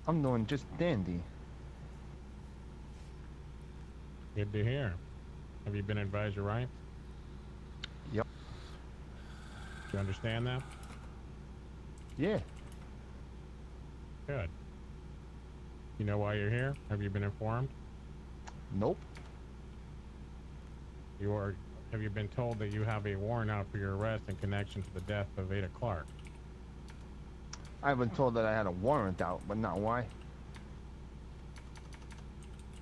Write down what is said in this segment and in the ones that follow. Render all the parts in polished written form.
I'm doing just dandy. Good to hear. Have you been advised your rights? Yep. Do you understand that? Yeah. Good. You know why you're here? Have you been informed? Nope. Have you been told that you have a warrant out for your arrest in connection to the death of Ada Clark? I've been told that I had a warrant out, but not why.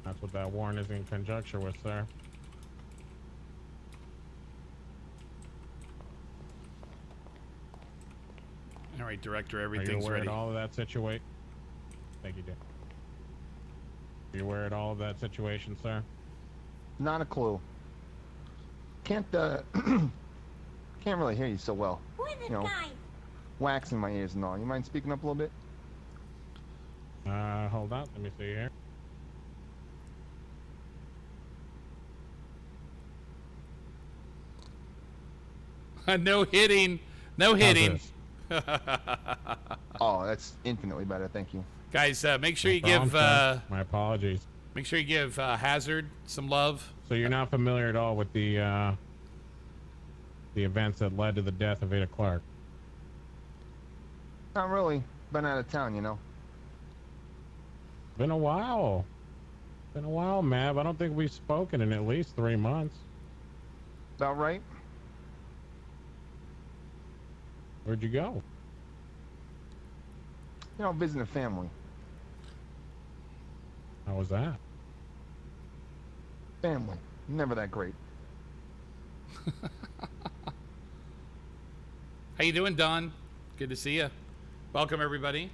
That's what that warrant is in conjunction with, sir. All right, Director, Are you everything's aware ready. of all of that situation? Thank you, dear. Are you aware of all of that situation, sir? Not a clue. Can't can't really hear you so well. You know, wax in my ears and all. You mind speaking up a little bit? Hold on. Let me see here. No hitting. No How's hitting. this? Oh, that's infinitely better. Thank you. Guys, make sure No you problem, give sir. My apologies. make sure you give Hazard some love. So you're not familiar at all with the events that led to the death of Ada Clark? Not really. Been out of town, you know. Been a while. Been a while, Mav. I don't think we've spoken in at least 3 months. About right? Where'd you go? You know, visiting family. How was that? Family. Never that great. How you doing, Don? Good to see you. Welcome, everybody.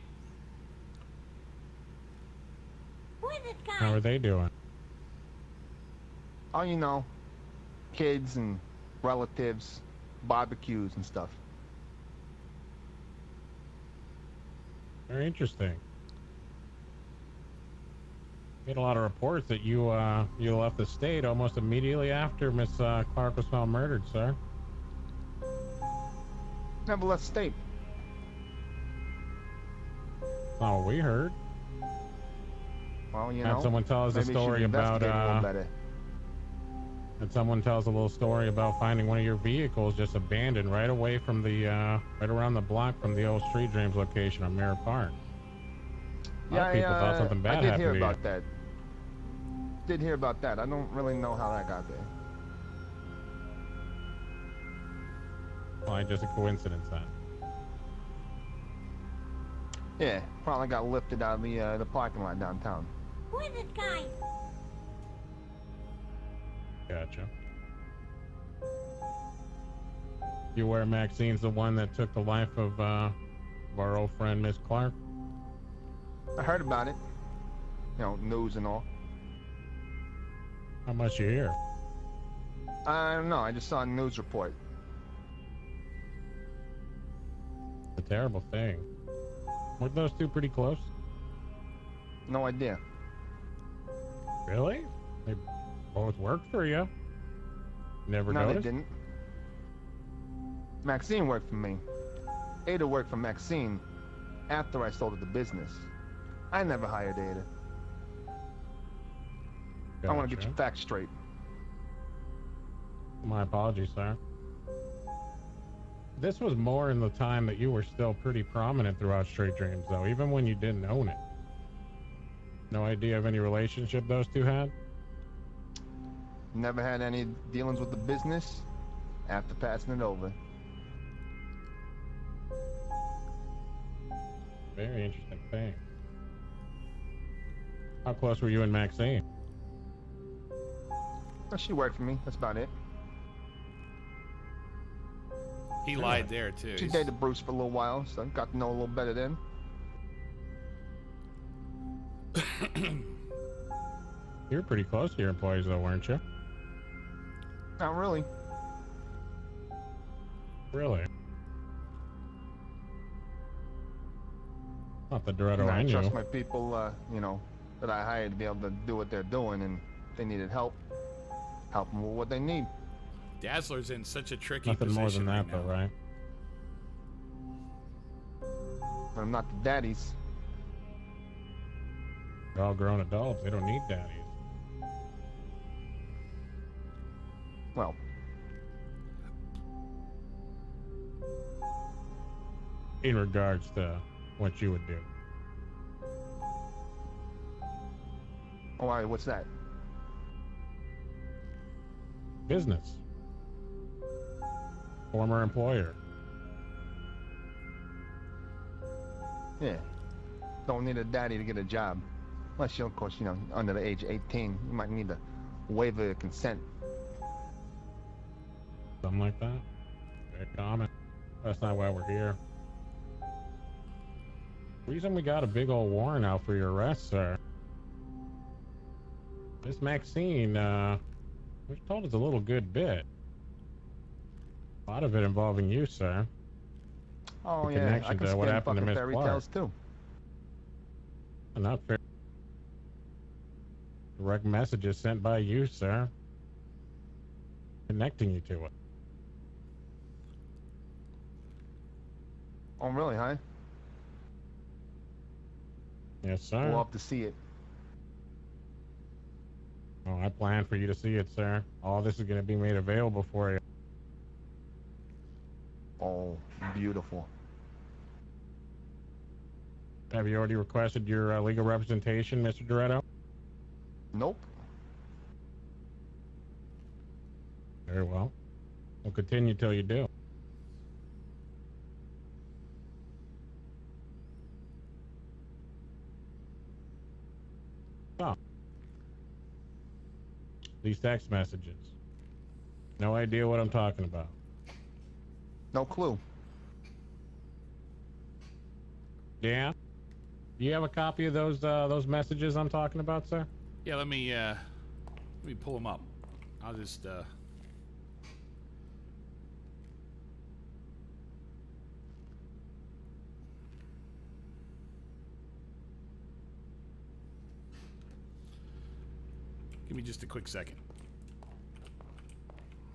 How are they doing? Oh, you know, kids and relatives, barbecues and stuff. Very interesting. Get a lot of reports that you left the state almost immediately after Miss Clark was found murdered, sir. Never left state. That's not what we heard. Well, you Had know, someone tell us a maybe you should story about investigate a little better. and someone tells a little story about finding one of your vehicles just abandoned right away from the right around the block from the old Street Dreams location on Mirror Park. A lot of people thought something bad I did happened hear to about you. that. Did hear about that. I don't really know how that got there. Probably just a coincidence then. Yeah, probably got lifted out of the parking lot downtown. Gotcha. You aware Maxine's the one that took the life of our old friend Miss Clark? I heard about it. You know, news and all. How much you hear? I don't know. I just saw a news report. It's a terrible thing. Weren't those two pretty close? No idea. Really? They both worked for you. Never No, noticed? they didn't. Maxine worked for me. Ada worked for Maxine after I sold her the business. I never hired Ada. I want to get Gotcha. your facts straight. My apologies, sir. This was more in the time that you were still pretty prominent throughout Straight Dreams, though, even when you didn't own it. No idea of any relationship those two had? Never had any dealings with the business after passing it over. Very interesting thing. How close were you and Maxine? Well, she worked for me. That's about it. He lied there too. She dated Bruce for a little while, so I got to know a little better then. You were pretty close to your employees, though, weren't you? Not really. Really? Not the Doretto I I knew. trust my people, you know, that I hired to be able to do what they're doing, and if they needed help, help them with what they need. Dazzler's in such a tricky Nothing position more than that, right though, now. right? But I'm not the daddy's. They're all grown adults. They don't need daddies. Well, In regards to what you would do. oh, all right, what's that? Business. Former employer. Yeah. Don't need a daddy to get a job. Unless you're, of course, under the age of 18. You might need a waiver of consent. Something like that. Very common. That's not why we're here. Reason we got a big old warrant out for your arrest, sir. This Maxine, we've told us a little good bit. A lot of it involving you, sir. Oh, The yeah. I connection can to what spin happened to fucking Miss fairy Clark. tales, too. Not fair. Direct messages sent by you, sir. Connecting you to it. Oh, really, huh? Yes, sir. We'll have to see it. Oh, I plan for you to see it, sir. All this is going to be made available for you. Oh, beautiful. Have you already requested your legal representation, Mr. Doretto? Nope. Very well. We'll continue till you do. Oh. These text messages. No idea what I'm talking about. No clue. Yeah? Do you have a copy of those messages I'm talking about, sir? Yeah, let me pull them up. I'll just give me just a quick second.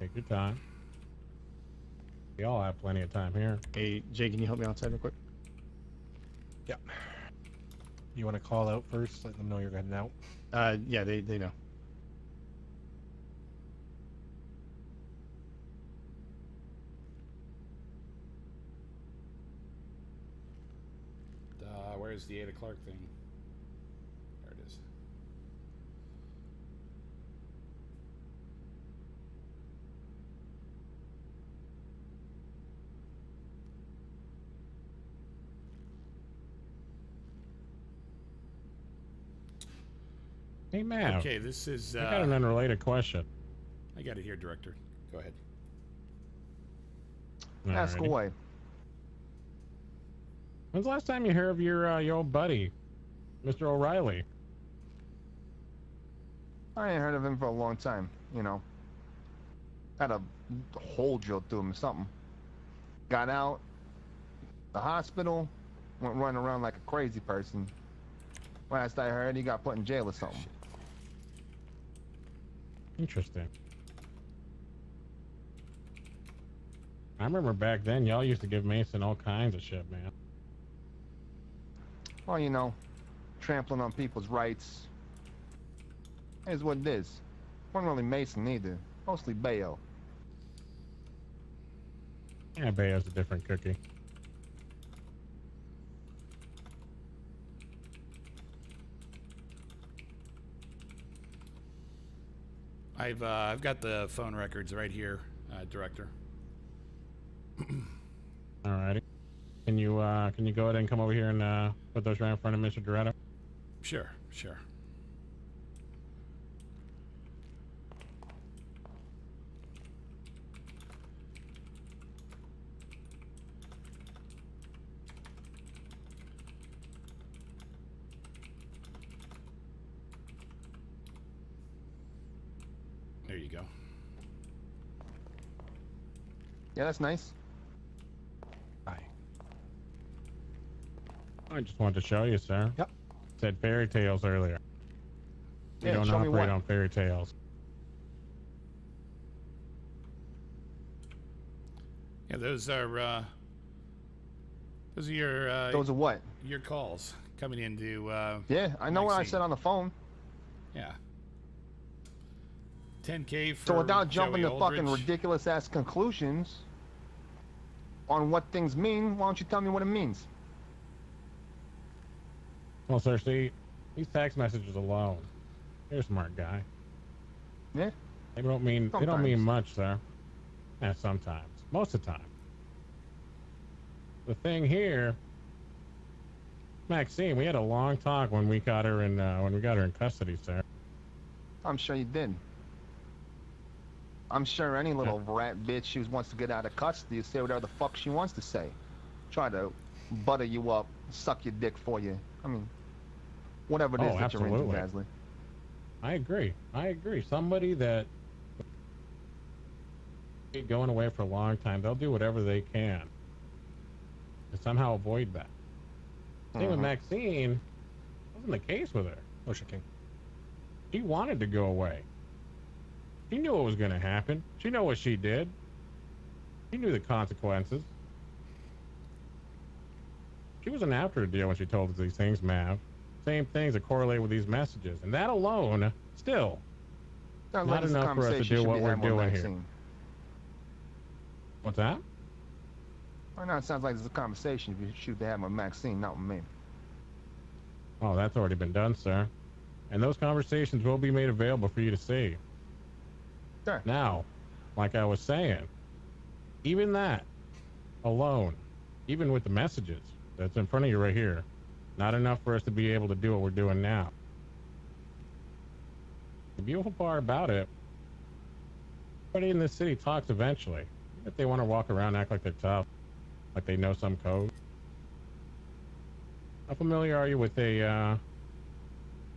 Take your time. We all have plenty of time here. Hey, Jay, can you help me outside real quick? Yeah. You want to call out first? Let them know you're heading out. Yeah, they know. Where's the Ada Clark thing? There it is. Hey, Matt. Okay, this is. I got an unrelated question. I got it here, Director. Go ahead. Ask Alrighty. away. When's the last time you heard of your old buddy, Mr. O'Reilly? I ain't heard of him for a long time, Had a hole drilled through him or something. Got out, the hospital, went running around like a crazy person. Last I heard, he got put in jail or something. Interesting. I remember back then, y'all used to give Mason all kinds of shit, man. Well, trampling on people's rights. Is what it is. Wasn't really Mason either. Mostly Bayo. Yeah, Bayo's a different cookie. I've got the phone records right here, Director. Alrighty. Can you go ahead and come over here and put those right in front of Mr. Doretto? Sure, sure. There you go. Yeah, that's nice. Bye. I just wanted to show you, sir. Yep. Said fairy tales earlier. We Yeah, don't show me operate what. on fairy tales. Yeah, those are your Those are what? your calls. coming into. Yeah, I know what I Maxine. said on the phone. Yeah. 10K for. So without jumping Joey to fucking Aldrich. ridiculous ass conclusions on what things mean, why don't you tell me what it means? Well, sir, see, these text messages alone, you're a smart guy. Yeah. They don't mean Sometimes. much, sir. Yeah, sometimes. Most of the time. The thing here, Maxine, we had a long talk when we got her in custody, sir. I'm sure you did. I'm sure any little rat bitch who wants to get out of custody will say whatever the fuck she wants to say. Try to butter you up, suck your dick for you. I mean, whatever it is that absolutely. you're into, Gasley. I agree. Somebody that going away for a long time, they'll do whatever they can to somehow avoid that. Thing with Maxine wasn't the case with her. Ocean King. She wanted to go away. She knew what was going to happen. She knew what she did. She knew the consequences. She wasn't after a deal when she told us these things, Mav. Same things that correlate with these messages. And that alone, still, Sounds not like it's a enough for us to conversation do you what should be we're having with doing here. Maxine. What's that? Right now, it sounds like it's a conversation you should be having with Maxine, not with me. Oh, that's already been done, sir. And those conversations will be made available for you to see. Sure. Now, like I was saying, even that alone, even with the messages that's in front of you right here, not enough for us to be able to do what we're doing now. The beautiful part about it, everybody in this city talks eventually. Even if they want to walk around and act like they're tough, like they know some code. How familiar are you with an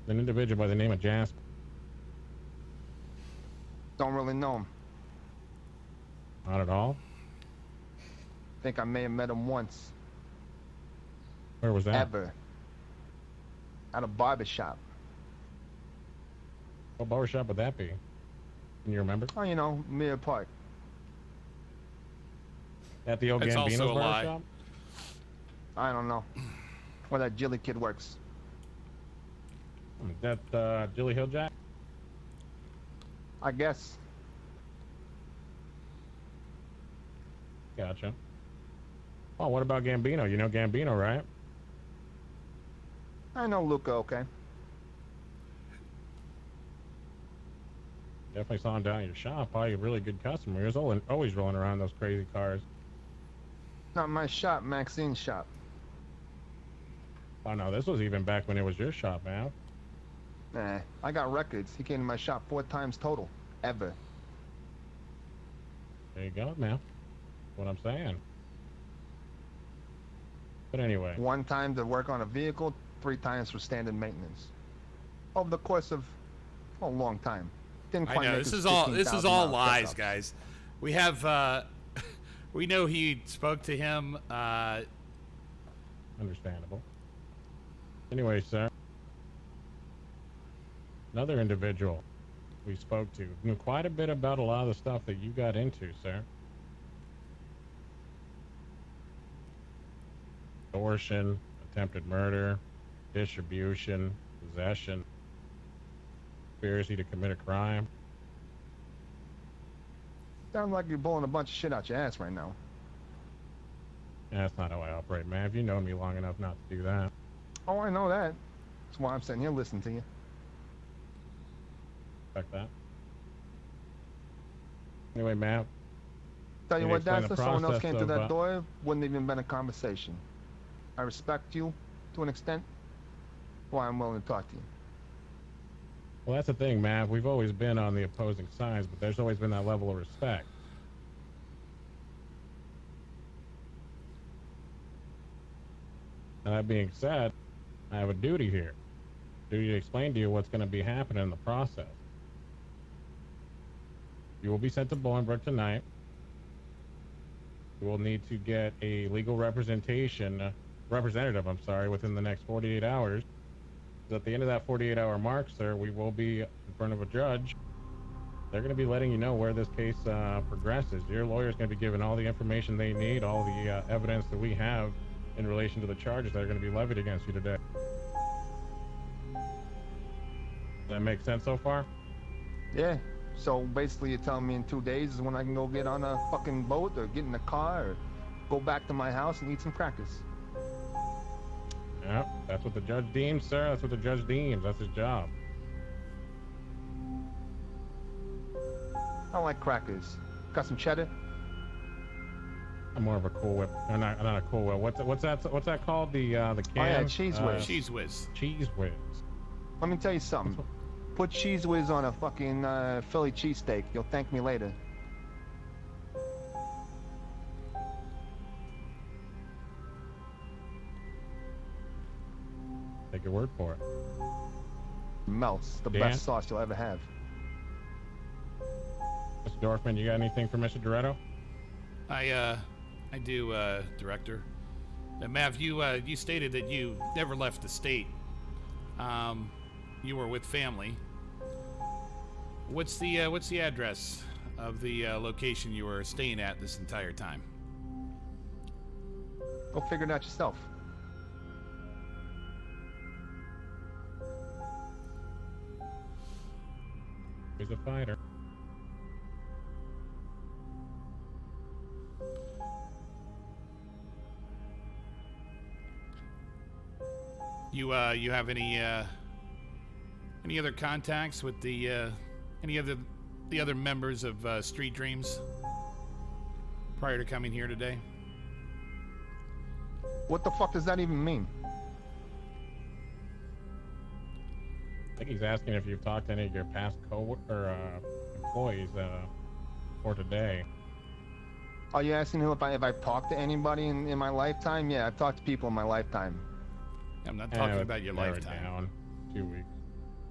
individual by the name of Jasper? Don't really know him. Not at all? Think I may have met him once. Where was that? Ever. At a barbershop. What barbershop would that be? Can you remember? Oh, you know, Mirror Park. At the old That's also Gambino's a lie. barbershop? I don't know. Where that Jilly kid works. That Jilly Hill Jack? I guess. Gotcha. Oh, what about Gambino? You know Gambino, right? I know Luca, okay. Definitely saw him down at your shop. Probably a really good customer. He was always rolling around those crazy cars. Not my shop, Maxine's shop. Oh no, this was even back when it was your shop, man. Nah, I got records. He came to my shop 4 times total. Ever. There you go, man. What I'm saying. But anyway. 1 time to work on a vehicle, 3 times for standard maintenance. Over the course of a long time. Didn't I quite know make this his is all 15,000 lies, checkups. guys. We have we know he spoke to him. Understandable. Anyway, sir. Another individual we spoke to knew quite a bit about a lot of the stuff that you got into, sir. Extortion, attempted murder, distribution, possession, conspiracy to commit a crime. Sounds like you're blowing a bunch of shit out your ass right now. Yeah, that's not how I operate, man. If you know me long enough not to do that. Oh, I know that. That's why I'm sitting here listening to you. Respect that. Anyway, Matt. Tell you Can you what, explain that's the if someone else process came through of, that door, wouldn't even been a conversation. I respect you to an extent. Why I'm willing to talk to you. Well, that's the thing, Matt. We've always been on the opposing sides, but there's always been that level of respect. And that being said, I have a duty here. Duty to explain to you what's going to be happening in the process. You will be sent to Bolingbrook tonight. You will need to get a legal representative, within the next 48 hours. At the end of that 48-hour mark, sir, we will be in front of a judge. They're going to be letting you know where this case progresses. Your lawyer is going to be given all the information they need, all the evidence that we have in relation to the charges that are going to be levied against you today. Does that make sense so far? Yeah. So basically, you're telling me in 2 days is when I can go get on a fucking boat or get in a car or go back to my house and eat some crackers. Yeah, that's what the judge deems, sir. That's what the judge deems. That's his job. I don't like crackers. Got some cheddar? I'm more of a Cool Whip. No, not a Cool Whip. What's that called? The can? Oh yeah, Cheese Whiz. Cheese Whiz. Cheese Whiz. Let me tell you something. Put Cheese Whiz on a fucking Philly cheesesteak. You'll thank me later. Take your word for it. Melts. The Dan? best sauce you'll ever have. Mr. Dorfman, you got anything for Mr. Doretto? I do, Director. Mav, you stated that you never left the state. You were with family. What's the address of the location you were staying at this entire time? Go figure it out yourself. He's a fighter. You have any other contacts with any of the other members of Street Dreams prior to coming here today? What the fuck does that even mean? I think he's asking if you've talked to any of your past employees for today. Are you asking who if I've talked to anybody in my lifetime? Yeah, I've talked to people in my lifetime. I'm not talking about your narrow it lifetime. Down 2 weeks.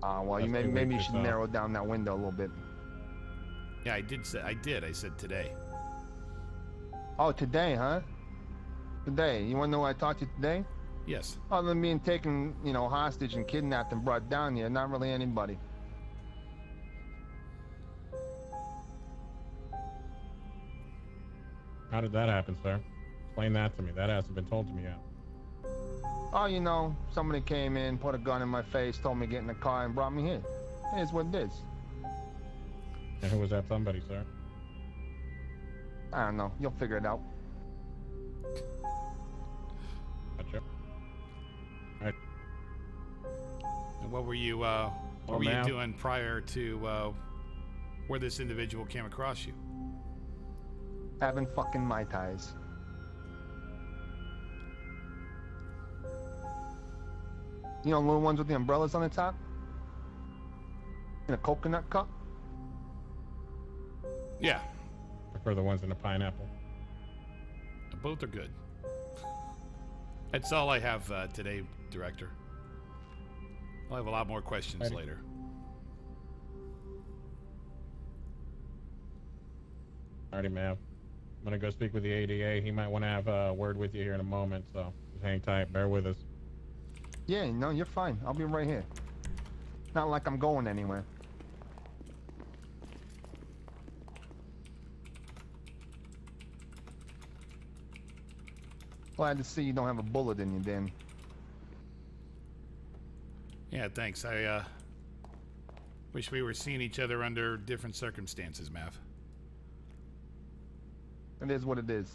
Well, That's maybe you weeks should or so. narrow down that window a little bit. Yeah, I did. I said today. Oh, today, huh? Today. You want to know who I talked to today? Yes. Other than being taken, hostage and kidnapped and brought down here, not really anybody. How did that happen, sir? Explain that to me. That hasn't been told to me yet. Oh, somebody came in, put a gun in my face, told me to get in the car and brought me here. It is what it is. And who was that somebody, sir? I don't know. You'll figure it out. Gotcha. Alright. And what were you doing prior to where this individual came across you? Having fucking Mai Tais. You know, little ones with the umbrellas on the top? In a coconut cup? Yeah. Prefer the ones in the pineapple. Both are good. That's all I have today, Director. I'll have a lot more questions later. Alrighty, ma'am. I'm gonna go speak with the ADA. He might want to have a word with you here in a moment, so just hang tight. Bear with us. Yeah, no, you're fine. I'll be right here. Not like I'm going anywhere. Glad to see you don't have a bullet in you, Dan. Yeah, thanks. I wish we were seeing each other under different circumstances, Mav. It is what it is.